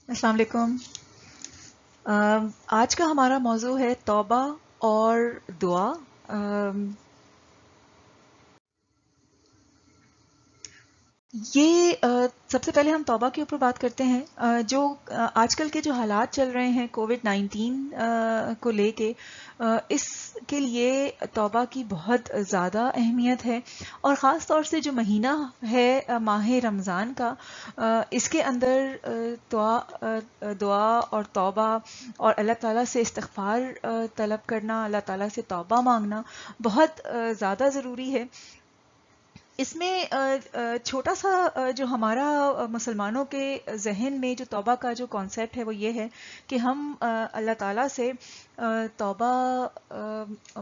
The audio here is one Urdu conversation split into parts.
السلام علیکم۔ آج کا ہمارا موضوع ہے توبہ اور دعا۔ یہ سب سے پہلے ہم توبہ کے اوپر بات کرتے ہیں۔ جو آج کل کے جو حالات چل رہے ہیں کووڈ-19 کو لے کے، اس کے لیے توبہ کی بہت زیادہ اہمیت ہے، اور خاص طور سے جو مہینہ ہے ماہ رمضان کا، اس کے اندر دعا اور توبہ اور اللہ تعالیٰ سے استغفار طلب کرنا، اللہ تعالیٰ سے توبہ مانگنا بہت زیادہ ضروری ہے۔ اس میں چھوٹا سا جو ہمارا مسلمانوں کے ذہن میں جو توبہ کا جو کانسیپٹ ہے وہ یہ ہے کہ ہم اللہ تعالیٰ سے توبہ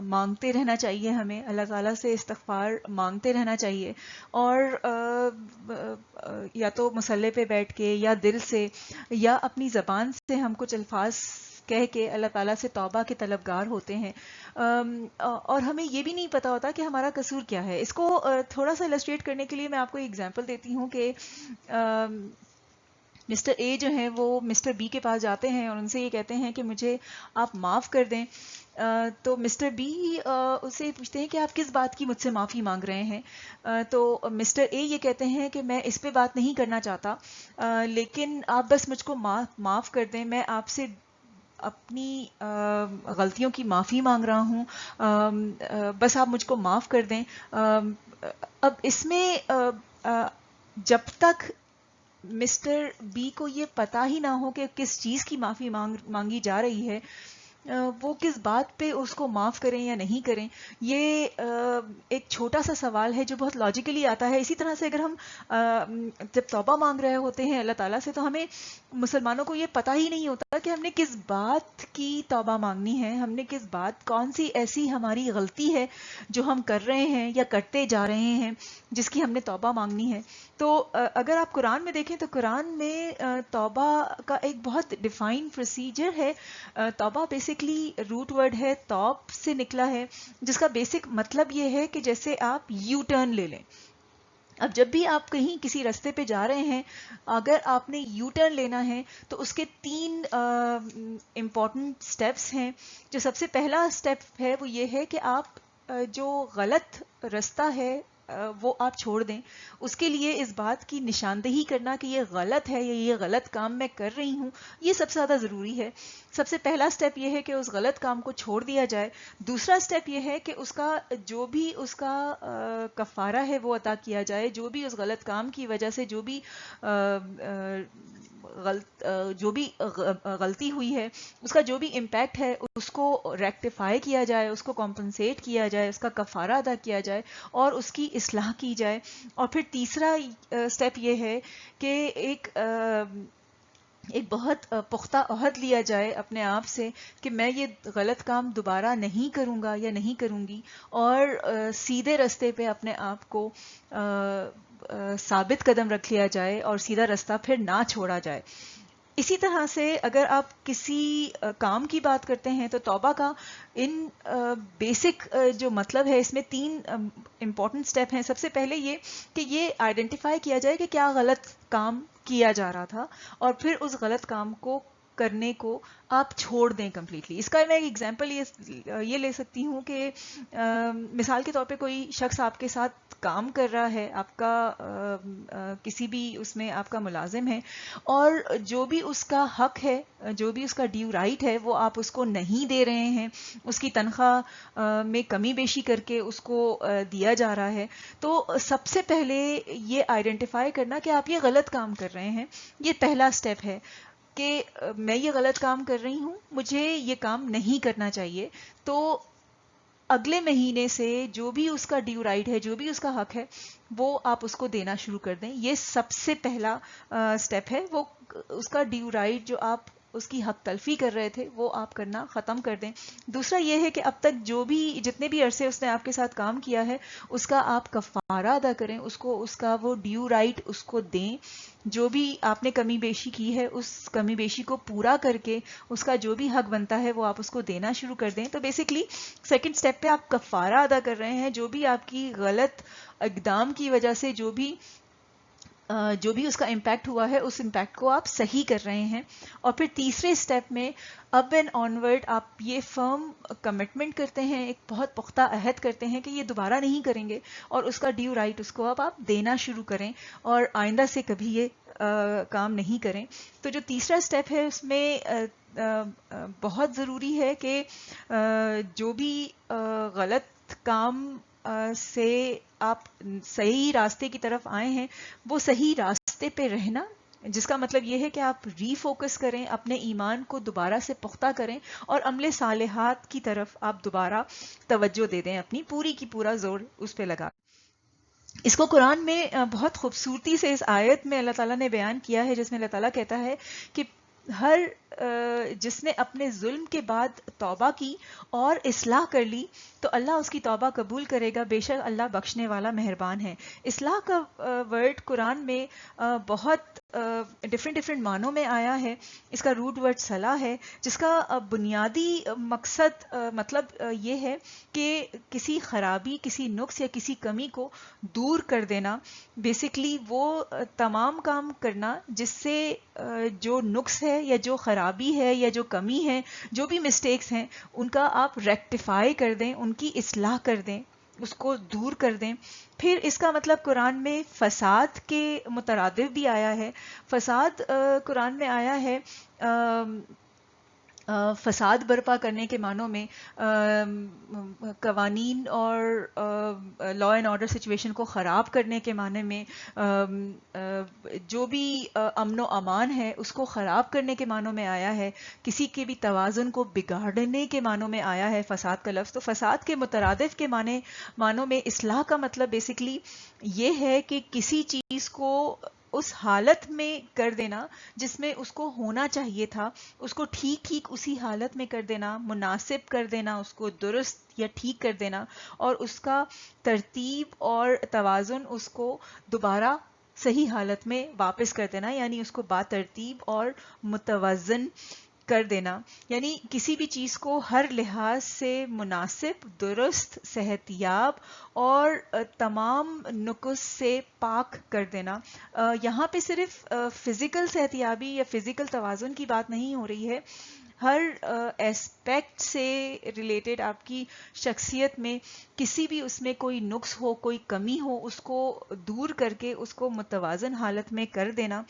مانگتے رہنا چاہیے، ہمیں اللہ تعالیٰ سے استغفار مانگتے رہنا چاہیے، اور یا تو مصلی پہ بیٹھ کے یا دل سے یا اپنی زبان سے ہم کچھ الفاظ کہہ کے اللہ تعالیٰ سے توبہ کے طلبگار ہوتے ہیں۔ اور ہمیں یہ بھی نہیں پتا ہوتا کہ ہمارا قصور کیا ہے۔ اس کو تھوڑا سا السٹریٹ کرنے کے لیے میں آپ کو ایک ایگزامپل دیتی ہوں کہ مسٹر اے جو ہیں وہ مسٹر بی کے پاس جاتے ہیں اور ان سے یہ کہتے ہیں کہ مجھے آپ معاف کر دیں۔ تو مسٹر بی اس سے پوچھتے ہیں کہ آپ کس بات کی مجھ سے معافی مانگ رہے ہیں؟ تو مسٹر اے یہ کہتے ہیں کہ میں اس پہ بات نہیں کرنا چاہتا، لیکن آپ بس مجھ کو معاف کر دیں، میں آپ سے اپنی غلطیوں کی معافی مانگ رہا ہوں، بس آپ مجھ کو معاف کر دیں۔ اب اس میں جب تک مسٹر بی کو یہ پتا ہی نہ ہو کہ کس چیز کی معافی مانگی جا رہی ہے، وہ کس بات پہ اس کو معاف کریں یا نہیں کریں، یہ ایک چھوٹا سا سوال ہے جو بہت لاجیکلی آتا ہے۔ اسی طرح سے اگر ہم جب توبہ مانگ رہے ہوتے ہیں اللہ تعالیٰ سے، تو ہمیں مسلمانوں کو یہ پتہ ہی نہیں ہوتا کہ ہم نے کس بات کی توبہ مانگنی ہے، ہم نے کس بات، کون سی ایسی ہماری غلطی ہے جو ہم کر رہے ہیں یا کرتے جا رہے ہیں جس کی ہم نے توبہ مانگنی ہے۔ تو اگر آپ قرآن میں دیکھیں تو قرآن میں توبہ کا ایک بہت ڈیفائن پروسیجر ہے۔ توبہ بیسکلی روٹ ورڈ ہے، توب سے نکلا ہے، جس کا بیسک مطلب یہ ہے کہ جیسے آپ یو ٹرن لے لیں۔ اب جب بھی آپ کہیں کسی رستے پہ جا رہے ہیں، اگر آپ نے یو ٹرن لینا ہے تو اس کے 3 امپورٹنٹ سٹیپس ہیں۔ جو سب سے پہلا سٹیپ ہے وہ یہ ہے کہ آپ جو غلط رستہ ہے وہ آپ چھوڑ دیں۔ اس کے لیے اس بات کی نشاندہی کرنا کہ یہ غلط ہے یا یہ غلط کام میں کر رہی ہوں، یہ سب سے زیادہ ضروری ہے۔ سب سے پہلا سٹیپ یہ ہے کہ اس غلط کام کو چھوڑ دیا جائے۔ دوسرا سٹیپ یہ ہے کہ اس کا جو بھی اس کا کفارہ ہے وہ عطا کیا جائے، جو بھی اس غلط کام کی وجہ سے جو بھی غلطی ہوئی ہے، اس کا جو بھی امپیکٹ ہے اس کو ریکٹیفائی کیا جائے، اس کو کمپنسیٹ کیا جائے، اس کا کفارہ ادا کیا جائے اور اس کی اصلاح کی جائے۔ اور پھر تیسرا سٹیپ یہ ہے کہ ایک بہت پختہ عہد لیا جائے اپنے آپ سے کہ میں یہ غلط کام دوبارہ نہیں کروں گا یا نہیں کروں گی، اور سیدھے رستے پہ اپنے آپ کو ثابت قدم رکھ لیا جائے اور سیدھا رستہ پھر نہ چھوڑا جائے۔ اسی طرح سے اگر آپ کسی کام کی بات کرتے ہیں تو توبہ کا ان بیسک جو مطلب ہے، اس میں 3 امپورٹنٹ سٹیپ ہیں۔ سب سے پہلے یہ کہ یہ آئیڈینٹیفائی کیا جائے کہ کیا غلط کام کیا جا رہا تھا، اور پھر اس غلط کام کو کرنے کو آپ چھوڑ دیں کمپلیٹلی۔ اس کا میں ایک ایگزامپل یہ لے سکتی ہوں کہ مثال کے طور پہ کوئی شخص آپ کے ساتھ کام کر رہا ہے، آپ کا کسی بھی اس میں آپ کا ملازم ہے، اور جو بھی اس کا حق ہے، جو بھی اس کا ڈیو رائٹ ہے وہ آپ اس کو نہیں دے رہے ہیں، اس کی تنخواہ میں کمی بیشی کر کے اس کو دیا جا رہا ہے، تو سب سے پہلے یہ آئیڈینٹیفائی کرنا کہ آپ یہ غلط کام کر رہے ہیں، یہ پہلا سٹیپ ہے کہ میں یہ غلط کام کر رہی ہوں، مجھے یہ کام نہیں کرنا چاہیے۔ تو اگلے مہینے سے جو بھی اس کا ڈیو رائٹ ہے، جو بھی اس کا حق ہے، وہ آپ اس کو دینا شروع کر دیں۔ یہ سب سے پہلا سٹیپ ہے، وہ اس کا ڈیو رائٹ جو آپ اس کی حق تلفی کر رہے تھے وہ آپ کرنا ختم کر دیں۔ دوسرا یہ ہے کہ اب تک جتنے بھی عرصے اس نے آپ کے ساتھ کام کیا ہے اس کا آپ کفارہ ادا کریں، اس کو اس کا وہ ڈیو رائٹ اس کو دیں۔ جو بھی آپ نے کمی بیشی کی ہے اس کمی بیشی کو پورا کر کے اس کا جو بھی حق بنتا ہے وہ آپ اس کو دینا شروع کر دیں۔ تو بیسکلی سیکنڈ سٹیپ پہ آپ کفارہ ادا کر رہے ہیں، جو بھی آپ کی غلط اقدام کی وجہ سے جو بھی جو بھی اس کا امپیکٹ ہوا ہے اس امپیکٹ کو آپ صحیح کر رہے ہیں. اور پھر تیسرے اسٹیپ میں اب اینڈ آنورڈ آپ یہ فرم کمٹمنٹ کرتے ہیں, ایک بہت پختہ عہد کرتے ہیں کہ یہ دوبارہ نہیں کریں گے, اور اس کا ڈیو رائٹ اس کو اب آپ دینا شروع کریں اور آئندہ سے کبھی یہ کام نہیں کریں. تو جو تیسرا اسٹیپ ہے اس میں بہت ضروری ہے کہ جو بھی غلط کام سے آپ صحیح راستے کی طرف آئے ہیں وہ صحیح راستے پہ رہنا, جس کا مطلب یہ ہے کہ آپ ری فوکس کریں, اپنے ایمان کو دوبارہ سے پختہ کریں اور عمل صالحات کی طرف آپ دوبارہ توجہ دے دیں, اپنی پوری کی پورا زور اس پہ لگا. اس کو قرآن میں بہت خوبصورتی سے اس آیت میں اللہ تعالیٰ نے بیان کیا ہے, جس میں اللہ تعالیٰ کہتا ہے کہ ہر جس نے اپنے ظلم کے بعد توبہ کی اور اصلاح کر لی تو اللہ اس کی توبہ قبول کرے گا, بے شک اللہ بخشنے والا مہربان ہے. اصلاح کا ورڈ قرآن میں بہت ڈفرینٹ معنوں میں آیا ہے. اس کا روٹ ورڈ صلاح ہے, جس کا بنیادی مقصد مطلب یہ ہے کہ کسی خرابی, کسی نقص یا کسی کمی کو دور کر دینا. بیسکلی وہ تمام کام کرنا جس سے جو نقص ہے یا جو خرابی ہے یا جو کمی ہے, جو بھی مسٹیکس ہیں ان کا آپ ریکٹیفائی کر دیں, ان کی اصلاح کر دیں, اس کو دور کر دیں. پھر اس کا مطلب قرآن میں فساد کے مترادف بھی آیا ہے. فساد قرآن میں آیا ہے فساد برپا کرنے کے معنوں میں قوانین اور لا اینڈ آرڈر سچویشن کو خراب کرنے کے معنی میں, جو بھی امن و امان ہے اس کو خراب کرنے کے معنوں میں آیا ہے, کسی کے بھی توازن کو بگاڑنے کے معنوں میں آیا ہے فساد کا لفظ. تو فساد کے مترادف کے معنوں میں اصلاح کا مطلب بیسکلی یہ ہے کہ کسی چیز کو اس حالت میں کر دینا جس میں اس کو ہونا چاہیے تھا, اس کو ٹھیک اسی حالت میں کر دینا, مناسب کر دینا, اس کو درست یا ٹھیک کر دینا, اور اس کا ترتیب اور توازن اس کو دوبارہ صحیح حالت میں واپس کر دینا, یعنی اس کو با ترتیب اور متوازن کر دینا. یعنی کسی بھی چیز کو ہر لحاظ سے مناسب, درست, صحت یاب اور تمام نقص سے پاک کر دینا. یہاں پہ صرف فزیکل صحت یابی یا فزیکل توازن کی بات نہیں ہو رہی ہے, ہر ایسپیکٹ سے ریلیٹڈ آپ کی شخصیت میں کسی بھی اس میں کوئی نقص ہو, کوئی کمی ہو, اس کو دور کر کے اس کو متوازن حالت میں کر دینا.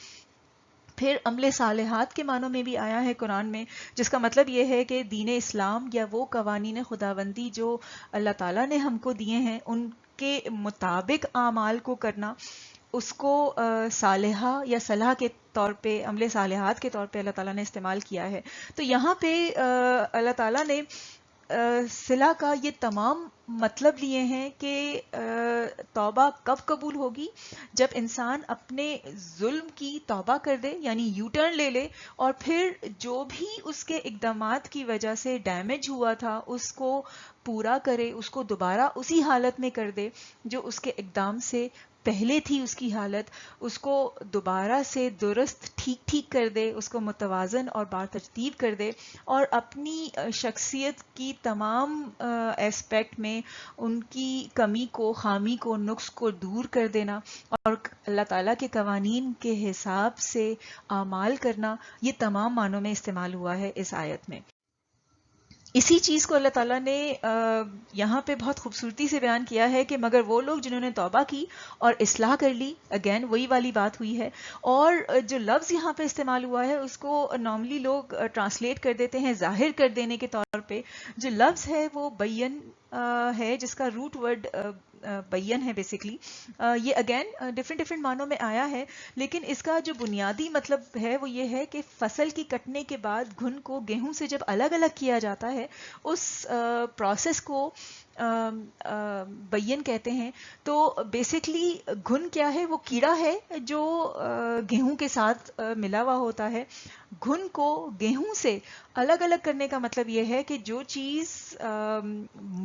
پھر عمل صالحات کے معنوں میں بھی آیا ہے قرآن میں, جس کا مطلب یہ ہے کہ دین اسلام یا وہ قوانین خداوندی جو اللہ تعالیٰ نے ہم کو دیے ہیں ان کے مطابق اعمال کو کرنا, اس کو صالحہ یا صلاح کے طور پہ, عمل صالحات کے طور پہ اللہ تعالیٰ نے استعمال کیا ہے. تو یہاں پہ اللہ تعالیٰ نے صلاح کا یہ تمام مطلب لیے ہیں کہ توبہ کب قبول ہوگی, جب انسان اپنے ظلم کی توبہ کر دے, یعنی یو ٹرن لے لے, اور پھر جو بھی اس کے اقدامات کی وجہ سے ڈیمیج ہوا تھا اس کو پورا کرے, اس کو دوبارہ اسی حالت میں کر دے جو اس کے اقدام سے پہلے تھی اس کی حالت, اس کو دوبارہ سے درست ٹھیک کر دے, اس کو متوازن اور باترتیب کر دے, اور اپنی شخصیت کی تمام ایسپیکٹ میں ان کی کمی کو, خامی کو, نقص کو دور کر دینا اور اللہ تعالیٰ کے قوانین کے حساب سے اعمال کرنا. یہ تمام معنوں میں استعمال ہوا ہے اس آیت میں. اسی چیز کو اللہ تعالیٰ نے یہاں پہ بہت خوبصورتی سے بیان کیا ہے کہ مگر وہ لوگ جنہوں نے توبہ کی اور اصلاح کر لی, اگین وہی والی بات ہوئی ہے. اور جو لفظ یہاں پہ استعمال ہوا ہے اس کو نارملی لوگ ٹرانسلیٹ کر دیتے ہیں ظاہر کر دینے کے طور پہ. جو لفظ ہے وہ بین ہے, جس کا روٹ ورڈ بین ہے بیسکلی. یہ اگین ڈفرینٹ معنوں میں آیا ہے, لیکن اس کا جو بنیادی مطلب ہے وہ یہ ہے کہ فصل کی کٹنے کے بعد گھن کو گیہوں سے جب الگ الگ کیا جاتا ہے اس پروسیس کو بین کہتے ہیں. تو بیسکلی گھن کیا ہے, وہ کیڑا ہے جو گیہوں کے ساتھ ملا ہوا ہوتا ہے. گھن کو گیہوں سے الگ الگ کرنے کا مطلب یہ ہے کہ جو چیز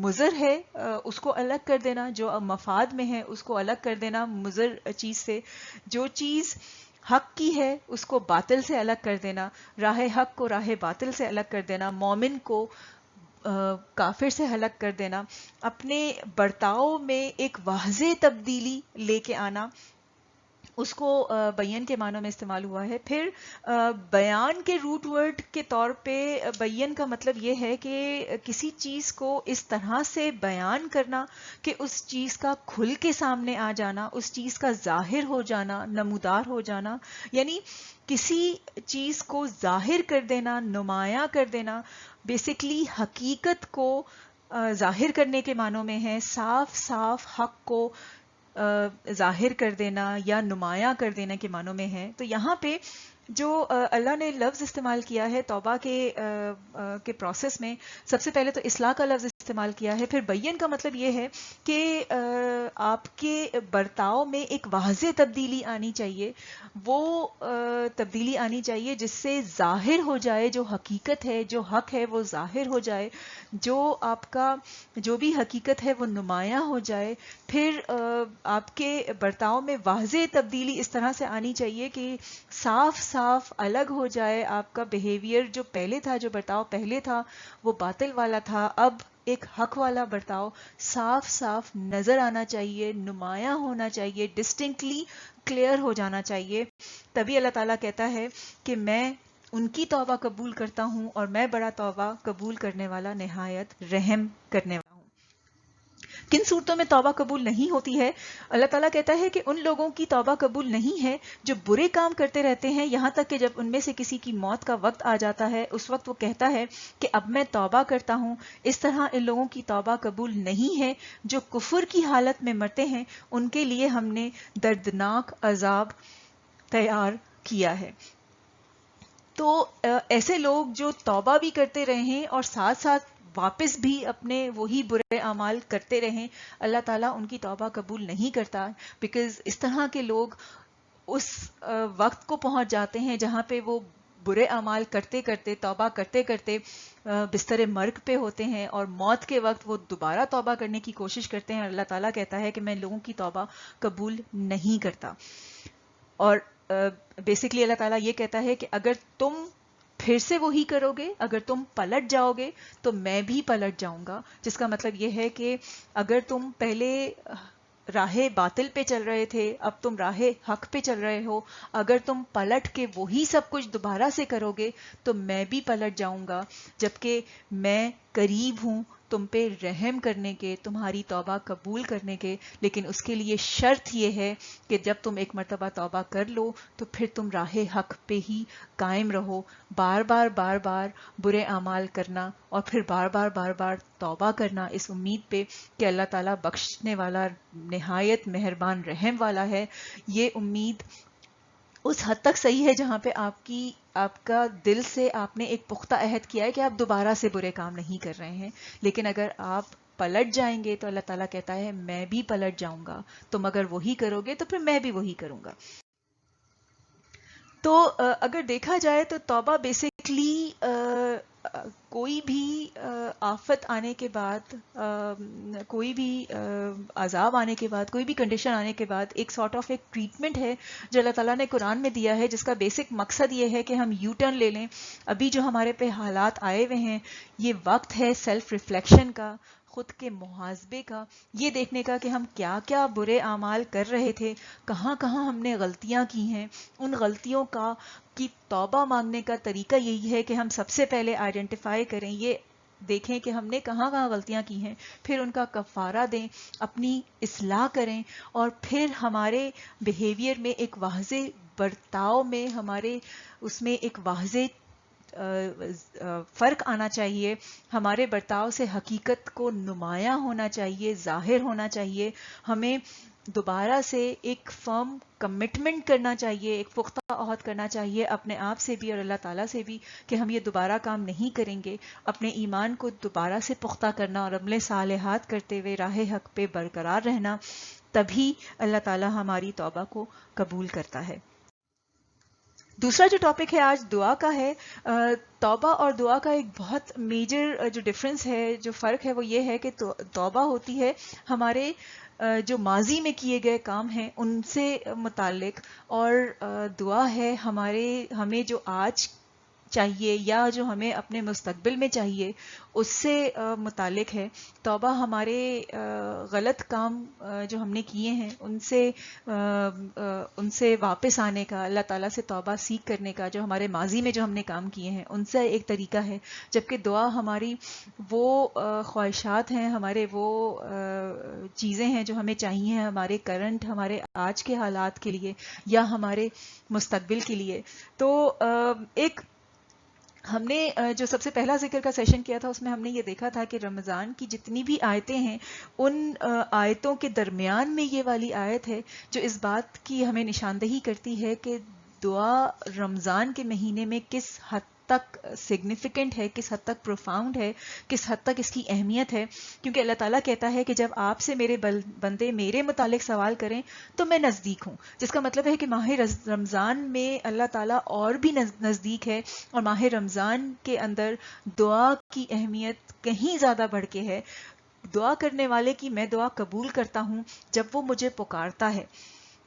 مضر ہے اس کو الگ کر دینا, جو مفاد میں ہے اس کو الگ کر دینا مضر چیز سے, جو چیز حق کی ہے اس کو باطل سے الگ کر دینا, راہ حق کو راہ باطل سے الگ کر دینا, مومن کو کافر سے الگ کر دینا, اپنے برتاؤ میں ایک واضح تبدیلی لے کے آنا. اس کو بیان کے معنوں میں استعمال ہوا ہے. پھر بیان کے روٹ ورڈ کے طور پہ بیان کا مطلب یہ ہے کہ کسی چیز کو اس طرح سے بیان کرنا کہ اس چیز کا کھل کے سامنے آ جانا، اس چیز کا ظاہر ہو جانا، نمودار ہو جانا، یعنی کسی چیز کو ظاہر کر دینا، نمایاں کر دینا. بیسیکلی حقیقت کو ظاہر کرنے کے معنوں میں ہے، صاف صاف حق کو ظاہر کر دینا یا نمایاں کر دینے کے معنوں میں ہے. تو یہاں پہ جو اللہ نے لفظ استعمال کیا ہے توبہ کے پروسیس میں، سب سے پہلے تو اصلاح کا لفظ استعمال کیا ہے. پھر بیان کا مطلب یہ ہے کہ آپ کے برتاؤ میں ایک واضح تبدیلی آنی چاہیے، وہ تبدیلی آنی چاہیے جس سے ظاہر ہو جائے جو حقیقت ہے، جو حق ہے وہ ظاہر ہو جائے، جو آپ کا جو بھی حقیقت ہے وہ نمایاں ہو جائے. پھر آپ کے برتاؤ میں واضح تبدیلی اس طرح سے آنی چاہیے کہ صاف صاف الگ ہو جائے آپ کا بیہیویئر جو پہلے تھا، جو برتاؤ پہلے تھا وہ باطل والا تھا، اب ایک حق والا برتاؤ صاف صاف نظر آنا چاہیے، نمایاں ہونا چاہیے، ڈسٹنکٹلی کلیئر ہو جانا چاہیے. تبھی اللہ تعالیٰ کہتا ہے کہ میں ان کی توبہ قبول کرتا ہوں اور میں بڑا توبہ قبول کرنے والا، نہایت رحم کرنے والا ہوں. کن صورتوں میں توبہ قبول نہیں ہوتی ہے؟ اللہ تعالیٰ کہتا ہے کہ ان لوگوں کی توبہ قبول نہیں ہے جو برے کام کرتے رہتے ہیں یہاں تک کہ جب ان میں سے کسی کی موت کا وقت آ جاتا ہے اس وقت وہ کہتا ہے کہ اب میں توبہ کرتا ہوں. اس طرح ان لوگوں کی توبہ قبول نہیں ہے. جو کفر کی حالت میں مرتے ہیں ان کے لیے ہم نے دردناک عذاب تیار کیا ہے. تو ایسے لوگ جو توبہ بھی کرتے رہیں اور ساتھ ساتھ واپس بھی اپنے وہی برے اعمال کرتے رہیں، اللہ تعالیٰ ان کی توبہ قبول نہیں کرتا. بیکاز اس طرح کے لوگ اس وقت کو پہنچ جاتے ہیں جہاں پہ وہ برے اعمال کرتے کرتے، توبہ کرتے کرتے بستر مرگ پہ ہوتے ہیں، اور موت کے وقت وہ دوبارہ توبہ کرنے کی کوشش کرتے ہیں. اللہ تعالیٰ کہتا ہے کہ میں لوگوں کی توبہ قبول نہیں کرتا. اور بیسکلی اللہ تعالیٰ یہ کہتا ہے کہ اگر تم پھر سے وہی کرو گے، اگر تم پلٹ جاؤ گے تو میں بھی پلٹ جاؤں گا. جس کا مطلب یہ ہے کہ اگر تم پہلے راہ باطل پہ چل رہے تھے، اب تم راہ حق پہ چل رہے ہو، اگر تم پلٹ کے وہی سب کچھ دوبارہ سے کرو گے تو میں بھی پلٹ جاؤں گا، جبکہ میں قریب ہوں تم پہ رحم کرنے کے، تمہاری توبہ قبول کرنے کے. لیکن اس کے لیے شرط یہ ہے کہ جب تم ایک مرتبہ توبہ کر لو تو پھر تم راہ حق پہ ہی قائم رہو. بار بار برے اعمال کرنا اور پھر بار بار توبہ کرنا اس امید پہ کہ اللہ تعالیٰ بخشنے والا، نہایت مہربان رحم والا ہے. یہ امید اس حد تک صحیح ہے جہاں پہ آپ کا دل سے آپ نے ایک پختہ عہد کیا ہے کہ آپ دوبارہ سے برے کام نہیں کر رہے ہیں. لیکن اگر آپ پلٹ جائیں گے تو اللہ تعالیٰ کہتا ہے میں بھی پلٹ جاؤں گا. تم اگر وہی کرو گے تو پھر میں بھی وہی کروں گا. تو اگر دیکھا جائے تو توبہ بیسکلی کوئی بھی آفت آنے کے بعد، کوئی بھی عذاب آنے کے بعد، کوئی بھی کنڈیشن آنے کے بعد ایک سارٹ آف ایک ٹریٹمنٹ ہے جو اللہ تعالیٰ نے قرآن میں دیا ہے، جس کا بیسک مقصد یہ ہے کہ ہم یو ٹرن لے لیں. ابھی جو ہمارے پہ حالات آئے ہوئے ہیں یہ وقت ہے سیلف ریفلیکشن کا، خود کے محاسبے کا، یہ دیکھنے کا کہ ہم کیا کیا برے اعمال کر رہے تھے، کہاں کہاں ہم نے غلطیاں کی ہیں. ان غلطیوں کی توبہ مانگنے کا طریقہ یہی ہے کہ ہم سب سے پہلے آئیڈینٹیفائی کریں، یہ دیکھیں کہ ہم نے کہاں کہاں غلطیاں کی ہیں، پھر ان کا کفارہ دیں، اپنی اصلاح کریں، اور پھر ہمارے بیہیویئر میں ایک واضح برتاؤ میں، ہمارے اس میں ایک واضح فرق آنا چاہیے. ہمارے برتاؤ سے حقیقت کو نمایاں ہونا چاہیے، ظاہر ہونا چاہیے. ہمیں دوبارہ سے ایک فرم کمٹمنٹ کرنا چاہیے، ایک پختہ عہد کرنا چاہیے اپنے آپ سے بھی اور اللہ تعالیٰ سے بھی کہ ہم یہ دوبارہ کام نہیں کریں گے. اپنے ایمان کو دوبارہ سے پختہ کرنا اور عمل صالحات کرتے ہوئے راہ حق پہ برقرار رہنا، تبھی اللہ تعالیٰ ہماری توبہ کو قبول کرتا ہے. دوسرا جو ٹاپک ہے آج دعا کا ہے. توبہ اور دعا کا ایک بہت میجر جو ڈفرنس ہے، جو فرق ہے، وہ یہ ہے کہ توبہ ہوتی ہے ہمارے جو ماضی میں کیے گئے کام ہیں ان سے متعلق، اور دعا ہے ہمیں جو آج چاہیے یا جو ہمیں اپنے مستقبل میں چاہیے اس سے متعلق ہے. توبہ ہمارے غلط کام جو ہم نے کیے ہیں ان سے واپس آنے کا، اللہ تعالیٰ سے توبہ سیکھ کرنے کا، جو ہمارے ماضی میں جو ہم نے کام کیے ہیں ان سے ایک طریقہ ہے. جبکہ دعا ہماری وہ خواہشات ہیں، ہمارے وہ چیزیں ہیں جو ہمیں چاہیے ہمارے کرنٹ، ہمارے آج کے حالات کے لیے یا ہمارے مستقبل کے لیے. تو ایک ہم نے جو سب سے پہلا ذکر کا سیشن کیا تھا اس میں ہم نے یہ دیکھا تھا کہ رمضان کی جتنی بھی آیتیں ہیں ان آیتوں کے درمیان میں یہ والی آیت ہے جو اس بات کی ہمیں نشاندہی کرتی ہے کہ دعا رمضان کے مہینے میں کس حد تک سگنیفیکنٹ ہے، کس حد تک پروفاؤنڈ ہے، کس حد تک اس کی اہمیت ہے. کیونکہ اللہ تعالیٰ کہتا ہے کہ جب آپ سے میرے بندے میرے متعلق سوال کریں تو میں نزدیک ہوں، جس کا مطلب ہے کہ ماہ رمضان میں اللہ تعالیٰ اور بھی نزدیک ہے، اور ماہ رمضان کے اندر دعا کی اہمیت کہیں زیادہ بڑھ کے ہے. دعا کرنے والے کی میں دعا قبول کرتا ہوں جب وہ مجھے پکارتا ہے،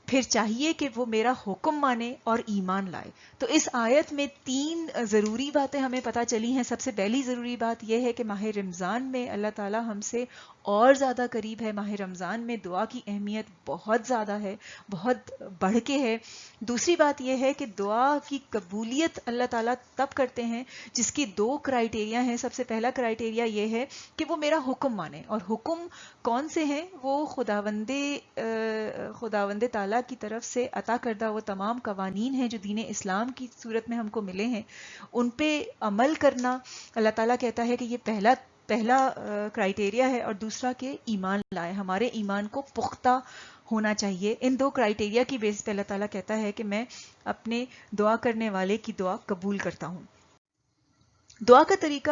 پھر چاہیے کہ وہ میرا حکم مانے اور ایمان لائے. تو اس آیت میں 3 ضروری باتیں ہمیں پتہ چلی ہیں. سب سے پہلی ضروری بات یہ ہے کہ ماہ رمضان میں اللہ تعالیٰ ہم سے اور زیادہ قریب ہے. ماہ رمضان میں دعا کی اہمیت بہت زیادہ ہے، بہت بڑھ کے ہے. دوسری بات یہ ہے کہ دعا کی قبولیت اللہ تعالیٰ تب کرتے ہیں جس کی 2 کرائیٹیریا ہیں. سب سے پہلا کرائیٹیریا یہ ہے کہ وہ میرا حکم مانے، اور حکم کون سے ہیں؟ وہ خداوند تعالیٰ کی طرف سے عطا کردہ وہ تمام قوانین ہیں جو دین اسلام کی صورت میں ہم کو ملے ہیں، ان پہ عمل کرنا. اللہ تعالیٰ کہتا ہے کہ یہ پہلا کرائیٹیریا ہے، اور دوسرا کہ ایمان لائے، ہمارے ایمان کو پختہ ہونا چاہیے. ان 2 کرائیٹیریا کی بیس پہ اللہ تعالیٰ کہتا ہے کہ میں اپنے دعا کرنے والے کی دعا قبول کرتا ہوں. دعا کا طریقہ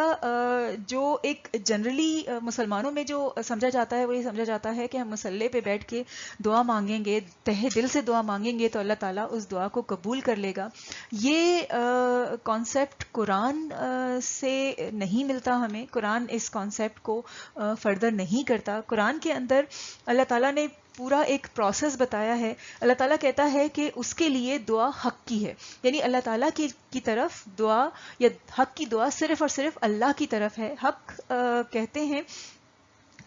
جو ایک جنرلی مسلمانوں میں جو سمجھا جاتا ہے وہ یہ سمجھا جاتا ہے کہ ہم مصلی پہ بیٹھ کے دعا مانگیں گے، تہہ دل سے دعا مانگیں گے تو اللہ تعالیٰ اس دعا کو قبول کر لے گا. یہ کانسیپٹ قرآن سے نہیں ملتا ہمیں. قرآن اس کانسیپٹ کو فردر نہیں کرتا. قرآن کے اندر اللہ تعالیٰ نے پورا ایک پروسیس بتایا ہے. اللہ تعالیٰ کہتا ہے کہ اس کے لیے دعا حق کی ہے، یعنی اللہ تعالیٰ کی طرف دعا یا حق کی دعا صرف اور صرف اللہ کی طرف ہے. حق کہتے ہیں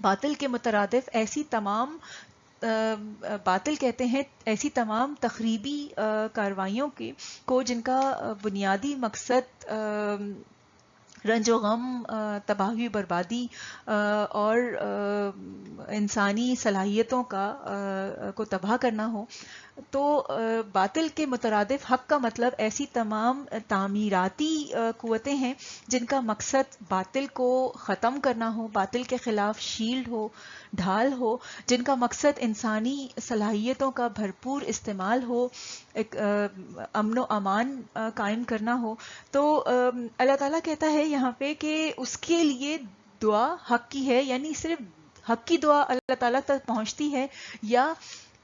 باطل کے مترادف ایسی تمام باطل کہتے ہیں ایسی تمام تخریبی کارروائیوں کو جن کا بنیادی مقصد رنج و غم، تباہی و بربادی اور انسانی صلاحیتوں کو تباہ کرنا ہو. تو باطل کے مترادف حق کا مطلب ایسی تمام تعمیراتی قوتیں ہیں جن کا مقصد باطل کو ختم کرنا ہو، باطل کے خلاف شیلڈ ہو، ڈھال ہو، جن کا مقصد انسانی صلاحیتوں کا بھرپور استعمال ہو، ایک امن و امان قائم کرنا ہو. تو اللہ تعالیٰ کہتا ہے یہاں پہ کہ اس کے لیے دعا حق کی ہے، یعنی صرف حق کی دعا اللہ تعالیٰ تک پہنچتی ہے، یا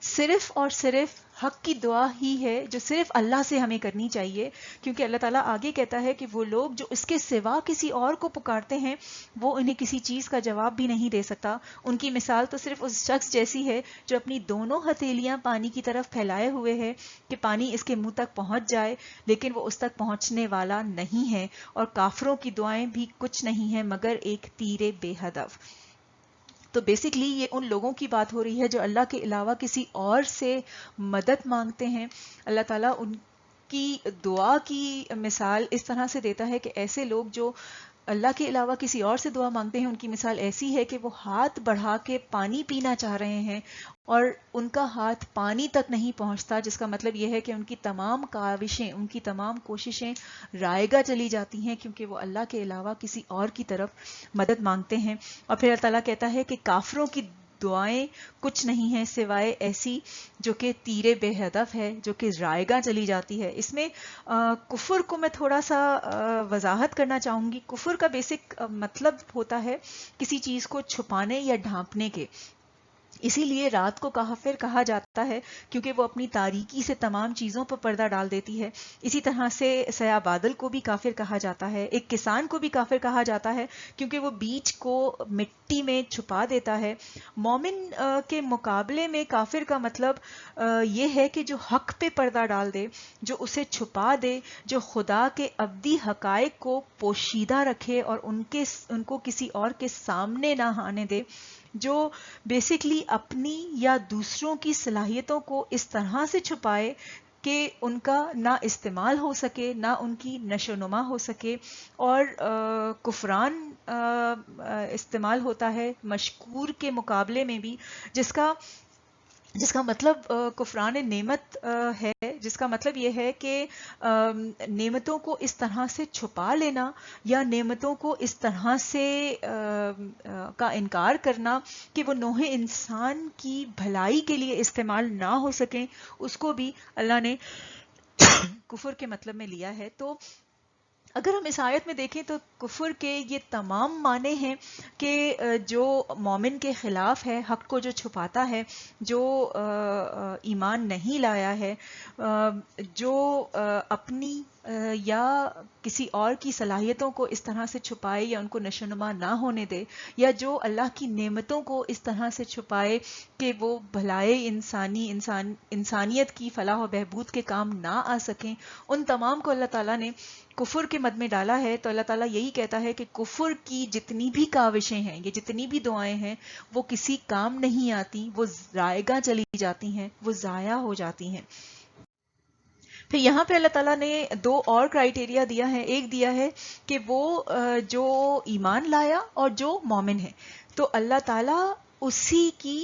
صرف اور صرف حق کی دعا ہی ہے جو صرف اللہ سے ہمیں کرنی چاہیے. کیونکہ اللہ تعالیٰ آگے کہتا ہے کہ وہ لوگ جو اس کے سوا کسی اور کو پکارتے ہیں وہ انہیں کسی چیز کا جواب بھی نہیں دے سکتا. ان کی مثال تو صرف اس شخص جیسی ہے جو اپنی دونوں ہتھیلیاں پانی کی طرف پھیلائے ہوئے ہے کہ پانی اس کے منہ تک پہنچ جائے، لیکن وہ اس تک پہنچنے والا نہیں ہے. اور کافروں کی دعائیں بھی کچھ نہیں ہیں مگر ایک تیر بے ہدف. تو بیسکلی یہ ان لوگوں کی بات ہو رہی ہے جو اللہ کے علاوہ کسی اور سے مدد مانگتے ہیں. اللہ تعالیٰ ان کی دعا کی مثال اس طرح سے دیتا ہے کہ ایسے لوگ جو اللہ کے علاوہ کسی اور سے دعا مانگتے ہیں ان کی مثال ایسی ہے کہ وہ ہاتھ بڑھا کے پانی پینا چاہ رہے ہیں اور ان کا ہاتھ پانی تک نہیں پہنچتا، جس کا مطلب یہ ہے کہ ان کی تمام کاوشیں، ان کی تمام کوششیں رائیگاں چلی جاتی ہیں کیونکہ وہ اللہ کے علاوہ کسی اور کی طرف مدد مانگتے ہیں. اور پھر اللہ تعالیٰ کہتا ہے کہ کافروں کی دعائیں کچھ نہیں ہیں سوائے ایسی جو کہ تیر بے ہدف ہے، جو کہ رائیگاں چلی جاتی ہے. اس میں کفر کو میں تھوڑا سا وضاحت کرنا چاہوں گی. کفر کا بیسک مطلب ہوتا ہے کسی چیز کو چھپانے یا ڈھانپنے کے. اسی لیے رات کو کافر کہا جاتا ہے کیونکہ وہ اپنی تاریکی سے تمام چیزوں پر پردہ ڈال دیتی ہے. اسی طرح سے سیاہ بادل کو بھی کافر کہا جاتا ہے. ایک کسان کو بھی کافر کہا جاتا ہے کیونکہ وہ بیج کو مٹی میں چھپا دیتا ہے. مومن کے مقابلے میں کافر کا مطلب یہ ہے کہ جو حق پہ پردہ ڈال دے، جو اسے چھپا دے، جو خدا کے ابدی حقائق کو پوشیدہ رکھے اور ان کو کسی اور کے سامنے نہ آنے دے، جو بیسکلی اپنی یا دوسروں کی صلاحیتوں کو اس طرح سے چھپائے کہ ان کا نہ استعمال ہو سکے، نہ ان کی نشو و نما ہو سکے. اور کفران استعمال ہوتا ہے مشکور کے مقابلے میں بھی، جس کا مطلب کفران نعمت ہے، جس کا مطلب یہ ہے کہ نعمتوں کو اس طرح سے چھپا لینا یا نعمتوں کو اس طرح سے کا انکار کرنا کہ وہ نوح انسان کی بھلائی کے لیے استعمال نہ ہو سکیں، اس کو بھی اللہ نے کفر کے مطلب میں لیا ہے. تو اگر ہم اس آیت میں دیکھیں تو کفر کے یہ تمام معنی ہیں کہ جو مومن کے خلاف ہے، حق کو جو چھپاتا ہے، جو ایمان نہیں لایا ہے، جو اپنی یا کسی اور کی صلاحیتوں کو اس طرح سے چھپائے یا ان کو نشو نما نہ ہونے دے، یا جو اللہ کی نعمتوں کو اس طرح سے چھپائے کہ وہ بھلائی انسانیت کی فلاح و بہبود کے کام نہ آ سکیں، ان تمام کو اللہ تعالیٰ نے کفر کے مد میں ڈالا ہے. تو اللہ تعالیٰ یہی کہتا ہے کہ کفر کی جتنی بھی کاوشیں ہیں، یہ جتنی بھی دعائیں ہیں، وہ کسی کام نہیں آتی، وہ رائگاں چلی جاتی ہیں، وہ ضائع ہو جاتی ہیں. پھر یہاں پہ اللہ تعالیٰ نے دو اور کرائیٹیریا دیا ہے. ایک دیا ہے کہ وہ جو ایمان لایا اور جو مومن ہے، تو اللہ تعالیٰ اسی کی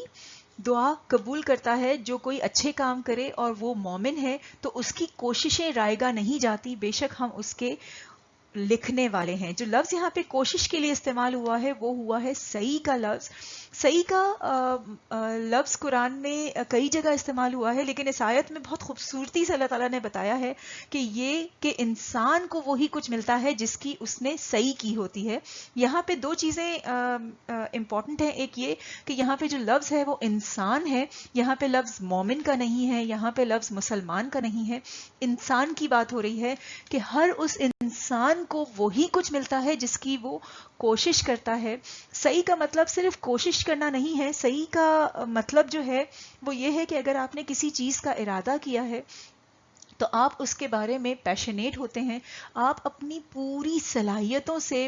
دعا قبول کرتا ہے. جو کوئی اچھے کام کرے اور وہ مومن ہے تو اس کی کوششیں رائگاں نہیں جاتی، بے شک ہم اس کے لکھنے والے ہیں. جو لفظ یہاں پہ کوشش کے لیے استعمال ہوا ہے وہ ہوا ہے سعی کا لفظ. سعی کا لفظ قرآن میں کئی جگہ استعمال ہوا ہے، لیکن اس آیت میں بہت خوبصورتی سے اللہ تعالیٰ نے بتایا ہے کہ یہ کہ انسان کو وہی کچھ ملتا ہے جس کی اس نے سعی کی ہوتی ہے. یہاں پہ دو چیزیں امپورٹنٹ ہیں. ایک یہ کہ یہاں پہ جو لفظ ہے وہ انسان ہے، یہاں پہ لفظ مومن کا نہیں ہے، یہاں پہ لفظ مسلمان کا نہیں ہے. انسان کی بات ہو رہی ہے کہ ہر اس انسان کو وہی کچھ ملتا ہے جس کی وہ کوشش کرتا ہے. صحیح کا مطلب صرف کوشش کرنا نہیں ہے. صحیح کا مطلب جو ہے وہ یہ ہے کہ اگر آپ نے کسی چیز کا ارادہ کیا ہے تو آپ اس کے بارے میں پیشنیٹ ہوتے ہیں، آپ اپنی پوری صلاحیتوں سے،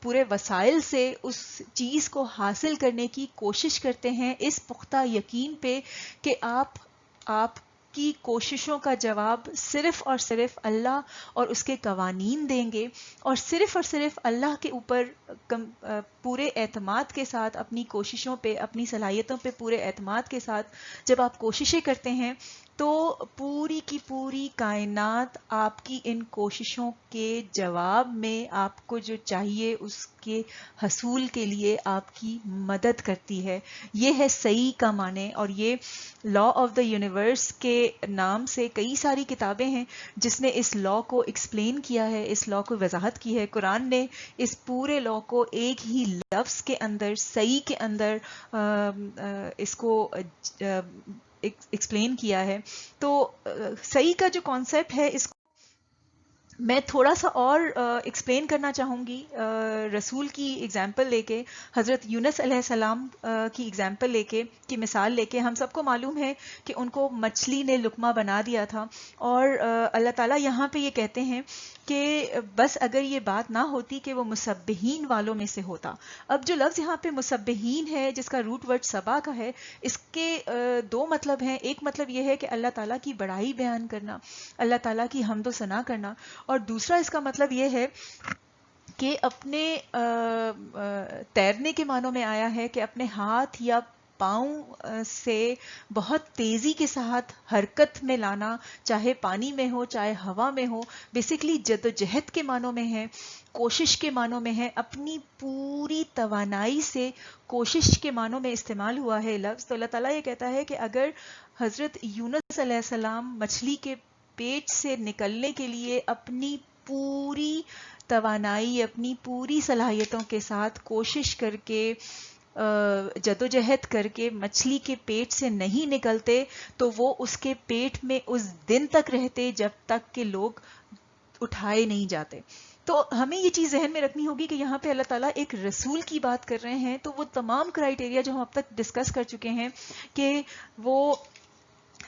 پورے وسائل سے اس چیز کو حاصل کرنے کی کوشش کرتے ہیں، اس پختہ یقین پہ کہ آپ کی کوششوں کا جواب صرف اور صرف اللہ اور اس کے قوانین دیں گے. اور صرف اللہ کے اوپر پورے اعتماد کے ساتھ، اپنی کوششوں پہ، اپنی صلاحیتوں پہ پورے اعتماد کے ساتھ جب آپ کوششیں کرتے ہیں تو پوری کی پوری کائنات آپ کی ان کوششوں کے جواب میں آپ کو جو چاہیے اس کے حصول کے لیے آپ کی مدد کرتی ہے. یہ ہے صحیح کا معنی. اور یہ لا آف دا یونیورس کے نام سے کئی ساری کتابیں ہیں جس نے اس لا کو ایکسپلین کیا ہے، اس لا کو وضاحت کی ہے. قرآن نے اس پورے لا کو ایک ہی لفظ کے اندر، صحیح کے اندر اس کو ایکسپلین کیا ہے. تو صحیح کا جو کانسیپٹ ہے اس کو میں تھوڑا سا اور ایکسپلین کرنا چاہوں گی رسول کی ایگزامپل لے کے، حضرت یونس علیہ السلام کی ایگزامپل لے کے، کی مثال لے کے. ہم سب کو معلوم ہے کہ ان کو مچھلی نے لقمہ بنا دیا تھا، اور اللہ تعالیٰ یہاں پہ یہ کہتے ہیں کہ بس اگر یہ بات نہ ہوتی کہ وہ مسبحین والوں میں سے ہوتا. اب جو لفظ یہاں پہ مسبحین ہے جس کا روٹ ورڈ سبا کا ہے، اس کے دو مطلب ہیں. ایک مطلب یہ ہے کہ اللہ تعالیٰ کی بڑائی بیان کرنا، اللہ تعالیٰ کی حمد و ثنا کرنا، اور دوسرا اس کا مطلب یہ ہے کہ اپنے تیرنے کے معنوں میں آیا ہے کہ اپنے ہاتھ یا پاؤں سے بہت تیزی کے ساتھ حرکت میں لانا، چاہے پانی میں ہو چاہے ہوا میں ہو. بیسیکلی جدوجہد کے معنوں میں ہے، کوشش کے معنوں میں ہے، اپنی پوری توانائی سے کوشش کے معنوں میں استعمال ہوا ہے لفظ. تو اللہ تعالیٰ یہ کہتا ہے کہ اگر حضرت یونس علیہ السلام مچھلی کے پیٹ سے نکلنے کے لیے اپنی پوری توانائی، اپنی پوری صلاحیتوں کے ساتھ کوشش کر کے جدوجہد کر کے مچھلی کے پیٹ سے نہیں نکلتے تو وہ اس کے پیٹ میں اس دن تک رہتے جب تک کہ لوگ اٹھائے نہیں جاتے. تو ہمیں یہ چیز ذہن میں رکھنی ہوگی کہ یہاں پہ اللہ تعالیٰ ایک رسول کی بات کر رہے ہیں, تو وہ تمام کرائیٹیریا جو ہم اب تک ڈسکس کر چکے ہیں کہ وہ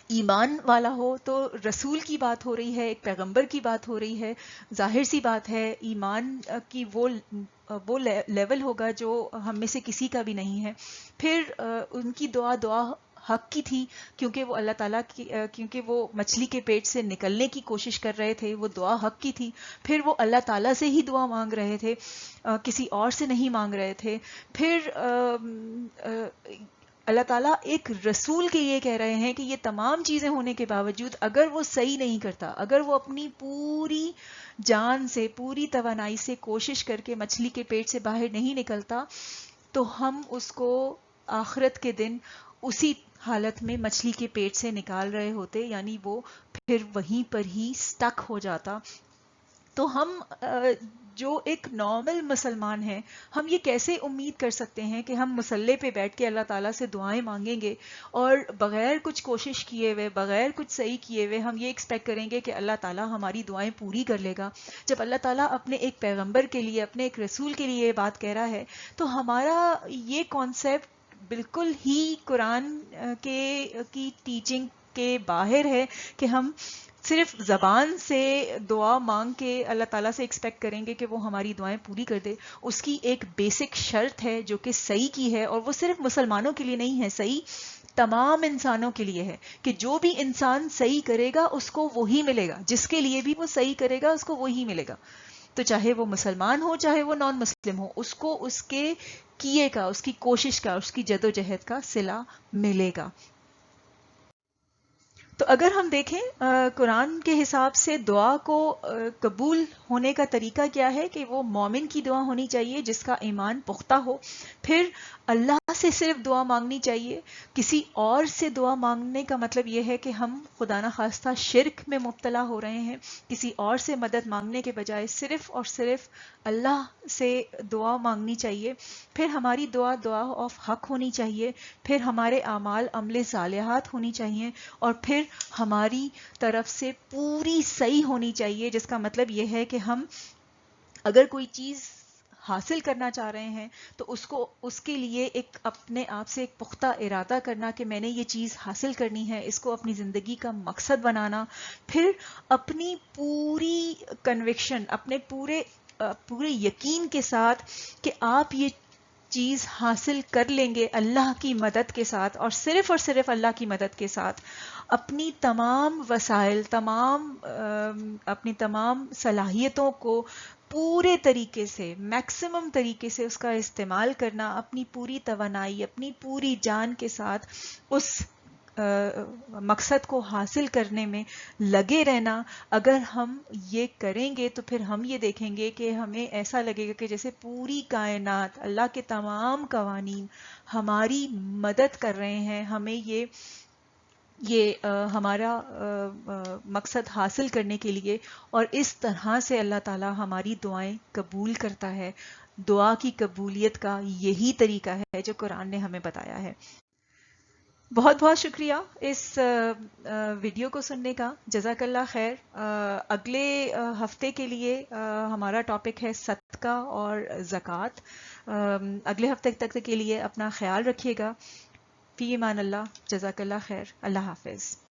ایمان والا ہو, تو رسول کی بات ہو رہی ہے, ایک پیغمبر کی بات ہو رہی ہے, ظاہر سی بات ہے ایمان کی وہ لیول ہوگا جو ہم میں سے کسی کا بھی نہیں ہے. پھر ان کی دعا حق کی تھی کیونکہ وہ اللہ تعالیٰ کی کیونکہ وہ مچھلی کے پیٹ سے نکلنے کی کوشش کر رہے تھے, وہ دعا حق کی تھی. پھر وہ اللہ تعالیٰ سے ہی دعا مانگ رہے تھے, کسی اور سے نہیں مانگ رہے تھے. پھر اللہ تعالیٰ ایک رسول کے یہ کہہ رہے ہیں کہ یہ تمام چیزیں ہونے کے باوجود اگر وہ صحیح نہیں کرتا, اگر وہ اپنی پوری جان سے, پوری توانائی سے کوشش کر کے مچھلی کے پیٹ سے باہر نہیں نکلتا, تو ہم اس کو آخرت کے دن اسی حالت میں مچھلی کے پیٹ سے نکال رہے ہوتے, یعنی وہ پھر وہیں پر ہی سٹک ہو جاتا. تو ہم جو ایک نارمل مسلمان ہیں, ہم یہ کیسے امید کر سکتے ہیں کہ ہم مصلی پہ بیٹھ کے اللہ تعالیٰ سے دعائیں مانگیں گے اور بغیر کچھ کوشش کیے ہوئے, بغیر کچھ صحیح کیے ہوئے ہم یہ ایکسپیکٹ کریں گے کہ اللہ تعالیٰ ہماری دعائیں پوری کر لے گا. جب اللہ تعالیٰ اپنے ایک پیغمبر کے لیے, اپنے ایک رسول کے لیے یہ بات کہہ رہا ہے, تو ہمارا یہ کانسیپٹ بالکل ہی قرآن کی ٹیچنگ کے باہر ہے کہ ہم صرف زبان سے دعا مانگ کے اللہ تعالیٰ سے ایکسپیکٹ کریں گے کہ وہ ہماری دعائیں پوری کر دے. اس کی ایک بیسک شرط ہے جو کہ صحیح کی ہے, اور وہ صرف مسلمانوں کے لیے نہیں ہے, صحیح تمام انسانوں کے لیے ہے کہ جو بھی انسان صحیح کرے گا اس کو وہی ملے گا, جس کے لیے بھی وہ صحیح کرے گا اس کو وہی ملے گا. تو چاہے وہ مسلمان ہو چاہے وہ نان مسلم ہو, اس کو اس کے کیے کا, اس کی کوشش کا, اس کی جدوجہد کا صلہ ملے گا. تو اگر ہم دیکھیں قرآن کے حساب سے دعا کو قبول ہونے کا طریقہ کیا ہے کہ وہ مومن کی دعا ہونی چاہیے جس کا ایمان پختہ ہو. پھر اللہ سے صرف دعا مانگنی چاہیے. کسی اور سے دعا مانگنے کا مطلب یہ ہے کہ ہم خدا نخواستہ شرک میں مبتلا ہو رہے ہیں. کسی اور سے مدد مانگنے کے بجائے صرف اور صرف اللہ سے دعا مانگنی چاہیے. پھر ہماری دعا آف حق ہونی چاہیے. پھر ہمارے اعمال عمل صالحات ہونی چاہیے. اور پھر ہماری طرف سے پوری صحیح ہونی چاہیے, جس کا مطلب یہ ہے کہ ہم اگر کوئی چیز حاصل کرنا چاہ رہے ہیں تو اس کے لیے ایک اپنے آپ سے ایک پختہ ارادہ کرنا کہ میں نے یہ چیز حاصل کرنی ہے, اس کو اپنی زندگی کا مقصد بنانا. پھر اپنی پوری کنوکشن, اپنے پورے یقین کے ساتھ کہ آپ یہ چیز حاصل کر لیں گے اللہ کی مدد کے ساتھ, اور صرف اللہ کی مدد کے ساتھ اپنی تمام وسائل, اپنی تمام صلاحیتوں کو پورے طریقے سے, میکسیمم طریقے سے اس کا استعمال کرنا, اپنی پوری توانائی, اپنی پوری جان کے ساتھ اس مقصد کو حاصل کرنے میں لگے رہنا. اگر ہم یہ کریں گے تو پھر ہم یہ دیکھیں گے کہ ہمیں ایسا لگے گا کہ جیسے پوری کائنات, اللہ کے تمام قوانین ہماری مدد کر رہے ہیں ہمیں یہ ہمارا مقصد حاصل کرنے کے لیے. اور اس طرح سے اللہ تعالی ہماری دعائیں قبول کرتا ہے. دعا کی قبولیت کا یہی طریقہ ہے جو قرآن نے ہمیں بتایا ہے. بہت بہت شکریہ اس ویڈیو کو سننے کا, جزاک اللہ خیر. اگلے ہفتے کے لیے ہمارا ٹاپک ہے صدقہ اور زکوٰۃ. اگلے ہفتے تک کے لیے اپنا خیال رکھیے گا. فی امان اللہ. جزاک اللہ خیر. اللہ حافظ.